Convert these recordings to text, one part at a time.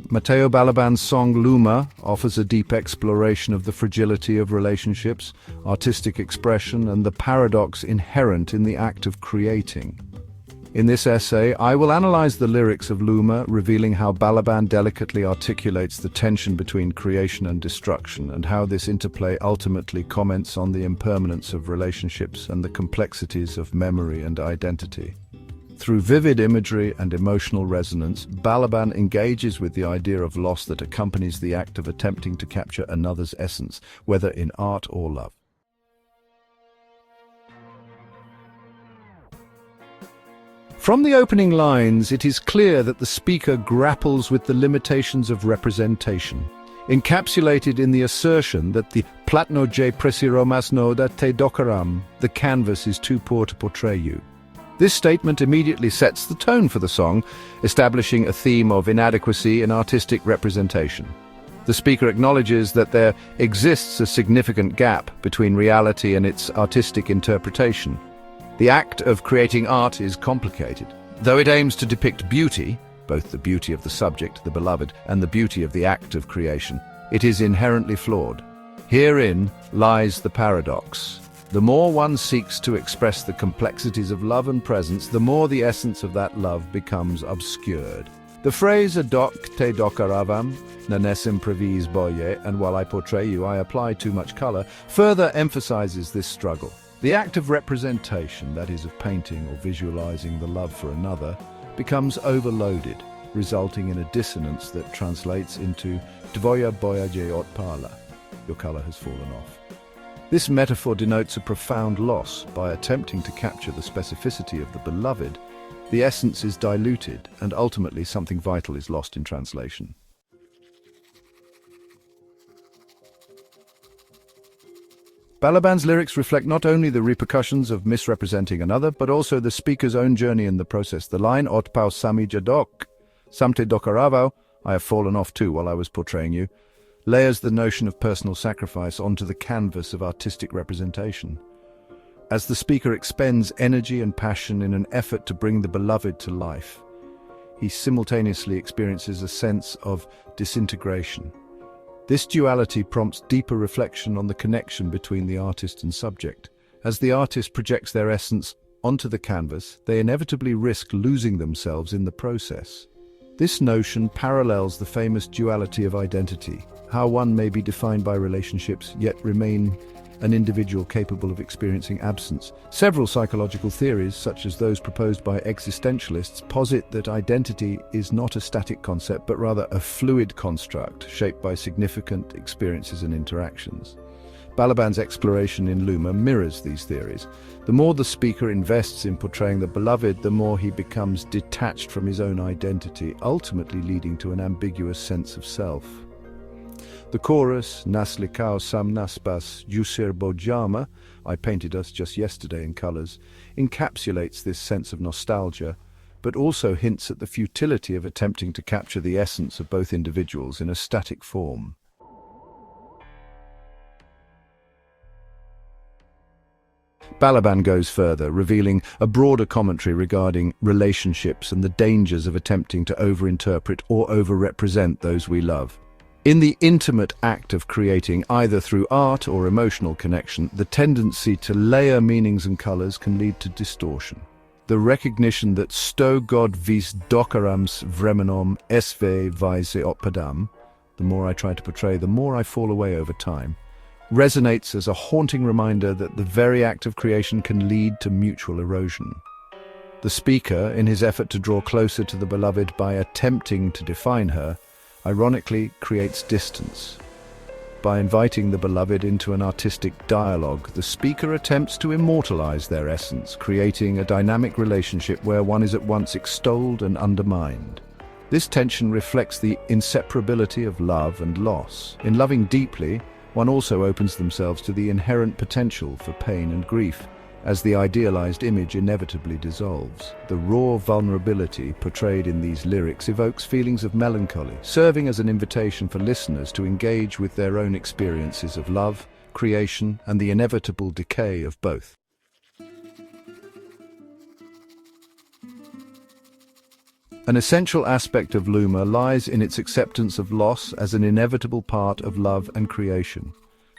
Mateo Balaban's song Luma offers a deep exploration of the fragility of relationships, artistic expression, and the paradox inherent in the act of creating. In this essay, I will analyze the lyrics of Luma, revealing how Balaban delicately articulates the tension between creation and destruction, and how this interplay ultimately comments on the impermanence of relationships and the complexities of memory and identity. Through vivid imagery and emotional resonance, Balaban engages with the idea of loss that accompanies the act of attempting to capture another's essence, whether in art or love. From the opening lines, it is clear that the speaker grapples with the limitations of representation, encapsulated in the assertion that the Platno presiromašno dočaram, the canvas is too poor to portray you. This statement immediately sets the tone for the song, establishing a theme of inadequacy in artistic representation. The speaker acknowledges that there exists a significant gap between reality and its artistic interpretation. The act of creating art is complicated. Though it aims to depict beauty, both the beauty of the subject, the beloved, and the beauty of the act of creation, it is inherently flawed. Herein lies the paradox. The more one seeks to express the complexities of love and presence, the more the essence of that love becomes obscured. The phrase dočaravam, nanesem previše, boje, and while I portray you, I apply too much color, further emphasizes this struggle. The act of representation, that is of painting or visualizing the love for another, becomes overloaded, resulting in a dissonance that translates into tvoja, boja, otpala. Your color has fallen off. This metaphor denotes a profound loss. By attempting to capture the specificity of the beloved, the essence is diluted, and ultimately something vital is lost in translation. Balaban's lyrics reflect not only the repercussions of misrepresenting another, but also the speaker's own journey in the process. The line, Otpao sami jadok, samte dočaravao, I have fallen off too while I was portraying you, layers the notion of personal sacrifice onto the canvas of artistic representation. As the speaker expends energy and passion in an effort to bring the beloved to life, he simultaneously experiences a sense of disintegration. This duality prompts deeper reflection on the connection between the artist and subject. As the artist projects their essence onto the canvas, they inevitably risk losing themselves in the process. This notion parallels the famous duality of identity, how one may be defined by relationships, yet remain an individual capable of experiencing absence. Several psychological theories, such as those proposed by existentialists, posit that identity is not a static concept, but rather a fluid construct shaped by significant experiences and interactions. Balaban's exploration in Luma mirrors these theories. The more the speaker invests in portraying the beloved, the more he becomes detached from his own identity, ultimately leading to an ambiguous sense of self. The chorus, Naslikao sam naspas jusir bojama, I painted us just yesterday in colors, encapsulates this sense of nostalgia, but also hints at the futility of attempting to capture the essence of both individuals in a static form. Balaban goes further, revealing a broader commentary regarding relationships and the dangers of attempting to overinterpret or overrepresent those we love. In the intimate act of creating, either through art or emotional connection, the tendency to layer meanings and colors can lead to distortion. The recognition that sto god vis dočarams vremenom sve vise otpadam, the more I try to portray, the more I fall away over time, resonates as a haunting reminder that the very act of creation can lead to mutual erosion. The speaker, in his effort to draw closer to the beloved by attempting to define her, ironically creates distance. By inviting the beloved into an artistic dialogue, the speaker attempts to immortalize their essence, creating a dynamic relationship where one is at once extolled and undermined. This tension reflects the inseparability of love and loss. In loving deeply, one also opens themselves to the inherent potential for pain and grief, as the idealized image inevitably dissolves. The raw vulnerability portrayed in these lyrics evokes feelings of melancholy, serving as an invitation for listeners to engage with their own experiences of love, creation, and the inevitable decay of both. An essential aspect of Luma lies in its acceptance of loss as an inevitable part of love and creation.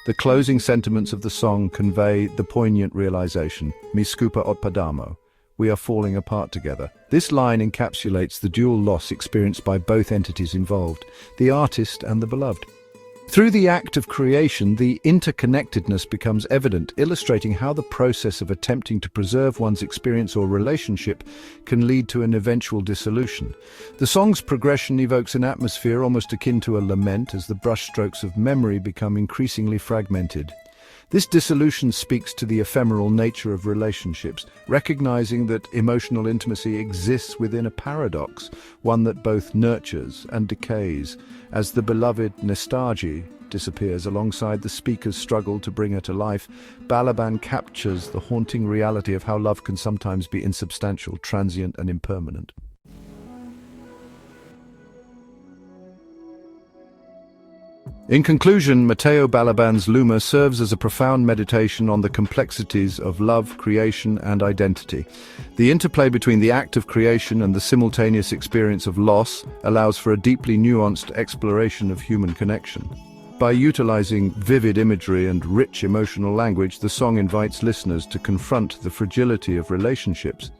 The closing sentiments of the song convey the poignant realization, Mi skupa otpadamo, we are falling apart together. This line encapsulates the dual loss experienced by both entities involved, the artist and the beloved. Through the act of creation, the interconnectedness becomes evident, illustrating how the process of attempting to preserve one's experience or relationship can lead to an eventual dissolution. The song's progression evokes an atmosphere almost akin to a lament as the brushstrokes of memory become increasingly fragmented. This dissolution speaks to the ephemeral nature of relationships, recognizing that emotional intimacy exists within a paradox, one that both nurtures and decays, as the beloved nostalgia disappears alongside the speaker's struggle to bring her to life. Balaban captures the haunting reality of how love can sometimes be insubstantial, transient, and impermanent. In conclusion, Mateo Balaban's Luma serves as a profound meditation on the complexities of love, creation, and identity. The interplay between the act of creation and the simultaneous experience of loss allows for a deeply nuanced exploration of human connection. By utilizing vivid imagery and rich emotional language, the song invites listeners to confront the fragility of relationships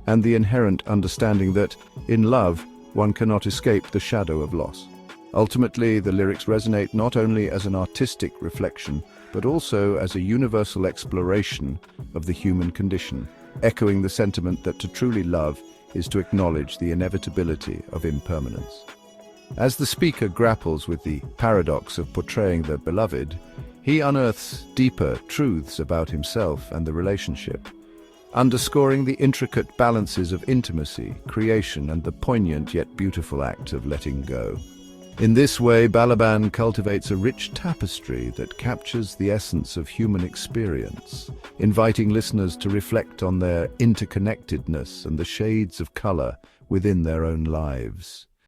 and the inherent understanding that, in love, one cannot escape the shadow of loss. Ultimately, the lyrics resonate not only as an artistic reflection, but also as a universal exploration of the human condition, echoing the sentiment that to truly love is to acknowledge the inevitability of impermanence. As the speaker grapples with the paradox of portraying the beloved, he unearths deeper truths about himself and the relationship, underscoring the intricate balances of intimacy, creation, and the poignant yet beautiful act of letting go. In this way, Balaban cultivates a rich tapestry that captures the essence of human experience, inviting listeners to reflect on their interconnectedness and the shades of color within their own lives.